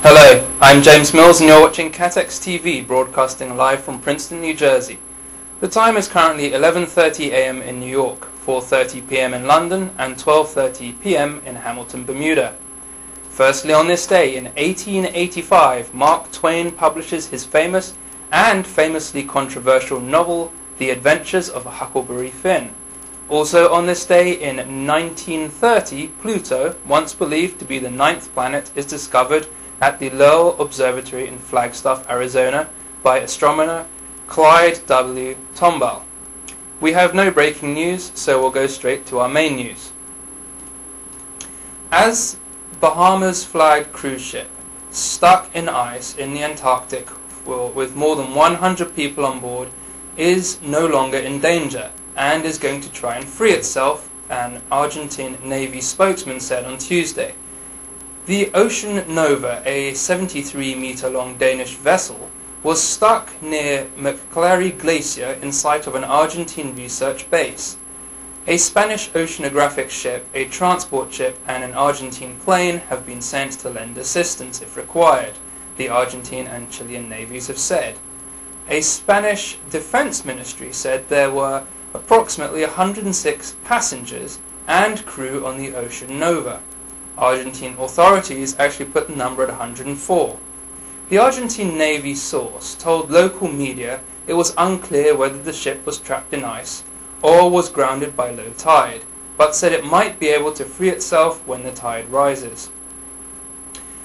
Hello, I'm James Mills and you're watching CATEX-TV, broadcasting live from Princeton, New Jersey. The time is currently 11:30 a.m. in New York, 4:30 p.m. in London and 12:30 p.m. in Hamilton, Bermuda. Firstly, on this day in 1885, Mark Twain publishes his famous and famously controversial novel, The Adventures of Huckleberry Finn. Also on this day in 1930, Pluto, once believed to be the 9th planet, is discovered at the Lowell Observatory in Flagstaff, Arizona, by astronomer Clyde W. Tombaugh. We have no breaking news, so we'll go straight to our main news. As Bahamas flagged cruise ship stuck in ice in the Antarctic with more than 100 people on board is no longer in danger and is going to try and free itself, an Argentine Navy spokesman said on Tuesday. The Ocean Nova, a 73-meter-long Danish vessel, was stuck near McClary Glacier in sight of an Argentine research base. A Spanish oceanographic ship, a transport ship, and an Argentine plane have been sent to lend assistance if required, the Argentine and Chilean navies have said. A Spanish defense ministry said there were approximately 106 passengers and crew on the Ocean Nova. Argentine authorities actually put the number at 104. The Argentine Navy source told local media it was unclear whether the ship was trapped in ice or was grounded by low tide, but said it might be able to free itself when the tide rises.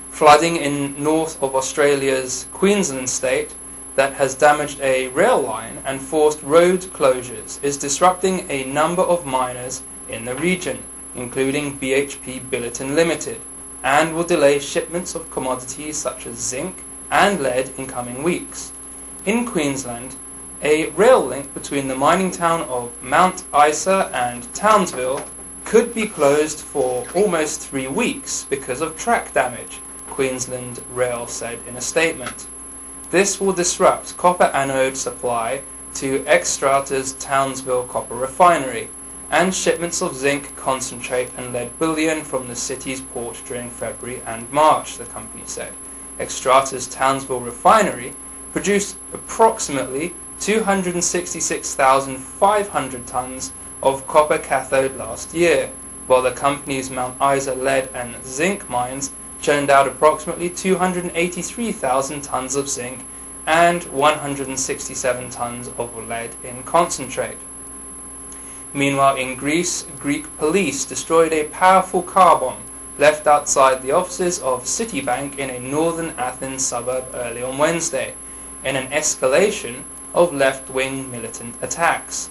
Flooding in north of Australia's Queensland state that has damaged a rail line and forced road closures is disrupting a number of miners in the region, including BHP Billiton Limited, and will delay shipments of commodities such as zinc and lead in coming weeks. In Queensland, a rail link between the mining town of Mount Isa and Townsville could be closed for almost 3 weeks because of track damage, Queensland Rail said in a statement. This will disrupt copper anode supply to Xstrata's Townsville copper refinery and shipments of zinc concentrate and lead bullion from the city's port during February and March, the company said. Xstrata's Townsville refinery produced approximately 266,500 tons of copper cathode last year, while the company's Mount Isa lead and zinc mines churned out approximately 283,000 tons of zinc and 167 tons of lead in concentrate. Meanwhile, in Greece, Greek police destroyed a powerful car bomb left outside the offices of Citibank in a northern Athens suburb early on Wednesday, in an escalation of left-wing militant attacks.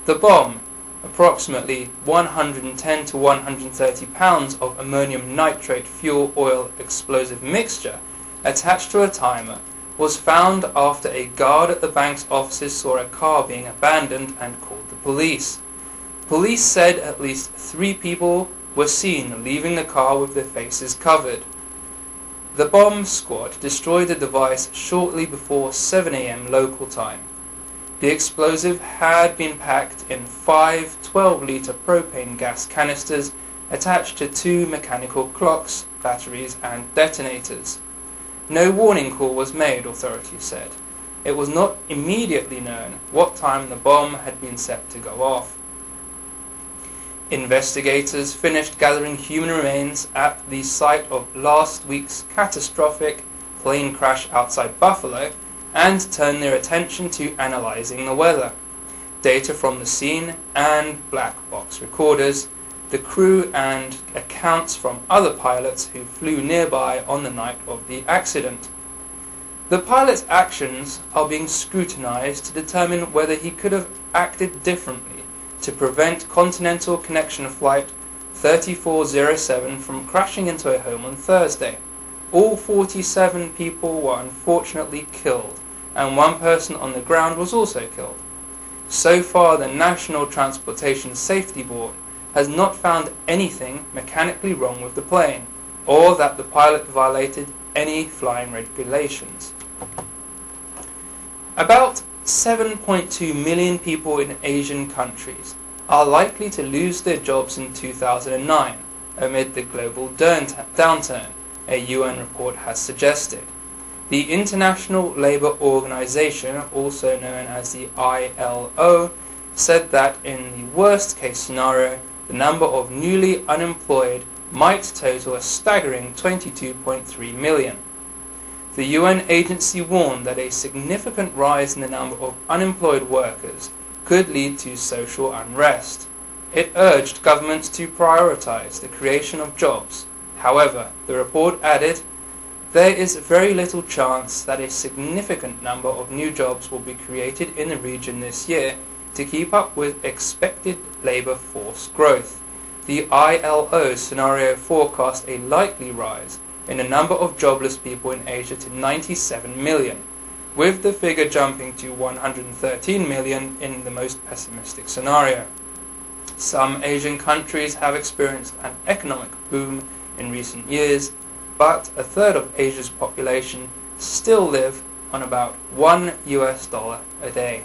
The bomb, approximately 110 to 130 pounds of ammonium nitrate fuel oil explosive mixture attached to a timer, was found after a guard at the bank's offices saw a car being abandoned and called the police. Police said at least 3 people were seen leaving the car with their faces covered. The bomb squad destroyed the device shortly before 7 a.m. local time. The explosive had been packed in 5 12-litre propane gas canisters attached to 2 mechanical clocks, batteries and detonators. No warning call was made, authorities said. It was not immediately known what time the bomb had been set to go off. Investigators finished gathering human remains at the site of last week's catastrophic plane crash outside Buffalo and turned their attention to analysing the weather, data from the scene and black box recorders, the crew and accounts from other pilots who flew nearby on the night of the accident. The pilot's actions are being scrutinised to determine whether he could have acted differently to prevent Continental Connection Flight 3407 from crashing into a home on Thursday. All 47 people were unfortunately killed, and 1 person on the ground was also killed. So far, the National Transportation Safety Board has not found anything mechanically wrong with the plane, or that the pilot violated any flying regulations. About 7.2 million people in Asian countries are likely to lose their jobs in 2009 amid the global downturn, a UN report has suggested. The International Labour Organization, also known as the ILO, said that in the worst case scenario, the number of newly unemployed might total a staggering 22.3 million. The UN agency warned that a significant rise in the number of unemployed workers could lead to social unrest. It urged governments to prioritize the creation of jobs. However, the report added, there is very little chance that a significant number of new jobs will be created in the region this year to keep up with expected labour force growth. The ILO scenario forecast a likely rise in the number of jobless people in Asia to 97 million, with the figure jumping to 113 million in the most pessimistic scenario. Some Asian countries have experienced an economic boom in recent years, but a third of Asia's population still live on about $1 a day.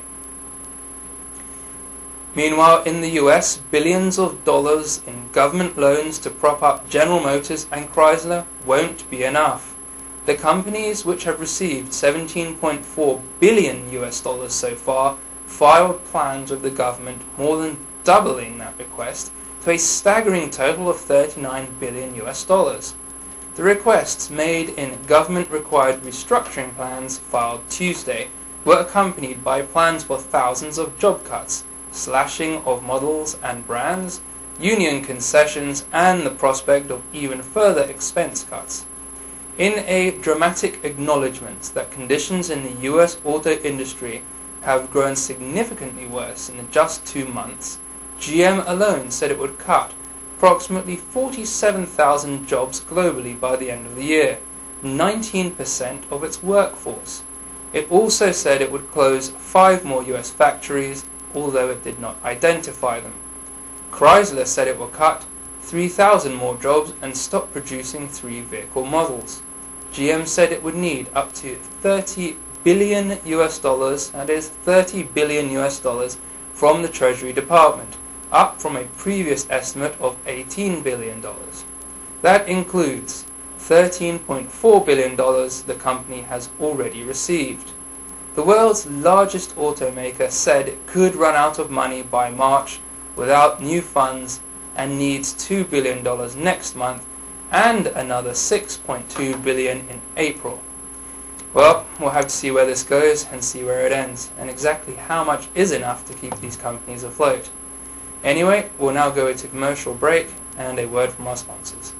Meanwhile, in the US, billions of dollars in government loans to prop up General Motors and Chrysler won't be enough. The companies, which have received $17.4 billion so far, filed plans with the government more than doubling that request to a staggering total of $39 billion. The requests made in government-required restructuring plans filed Tuesday were accompanied by plans for thousands of job cuts, slashing of models and brands, union concessions, and the prospect of even further expense cuts. In a dramatic acknowledgement that conditions in the US auto industry have grown significantly worse in just 2 months, GM alone said it would cut approximately 47,000 jobs globally by the end of the year, 19% of its workforce. It also said it would close 5 more US factories, although it did not identify them. Chrysler said it will cut 3,000 more jobs and stop producing 3 vehicle models. GM said it would need up to $30 billion, that is $30 billion from the Treasury Department, up from a previous estimate of $18 billion. That includes $13.4 billion the company has already received. The world's largest automaker said it could run out of money by March without new funds and needs $2 billion next month and another $6.2 billion in April. Well, we'll have to see where this goes and see where it ends, and exactly how much is enough to keep these companies afloat. Anyway, we'll now go to commercial break and a word from our sponsors.